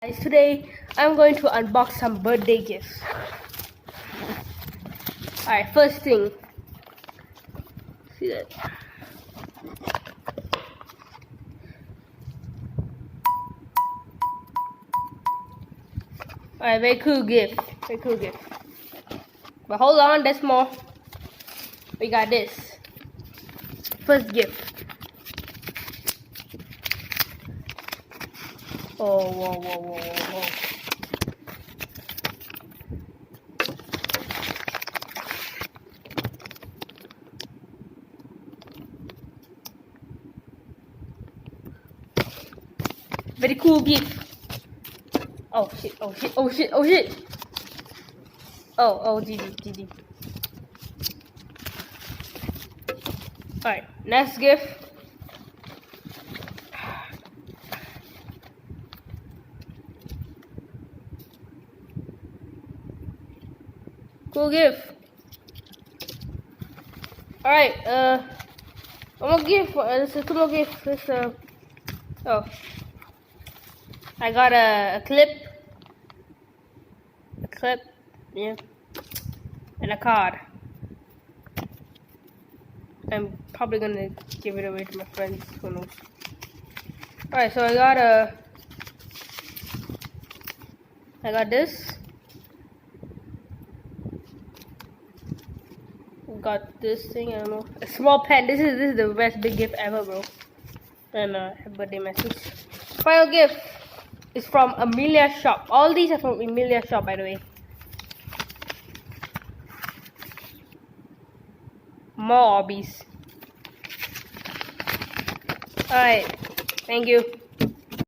guys, today I'm going to unbox some birthday gifts. Alright, first thing, see that? Alright, very cool gift, but hold on, there's more. We got this, first gift. Oh, whoa. Very cool gift. Oh shit. Oh, GG. Alright, next gift. Cool gift. Alright, one more gift. There's two more gifts. Oh, I got a clip. Yeah, and a card. I'm probably gonna give it away to my friends. Who knows? Alright, so I got this. Got this thing, I don't know. A small pen. This is the best big gift ever, bro. And happy birthday message. Final gift is from Amelia Shop. All these are from Amelia Shop, by the way. More hobbies. Alright, thank you.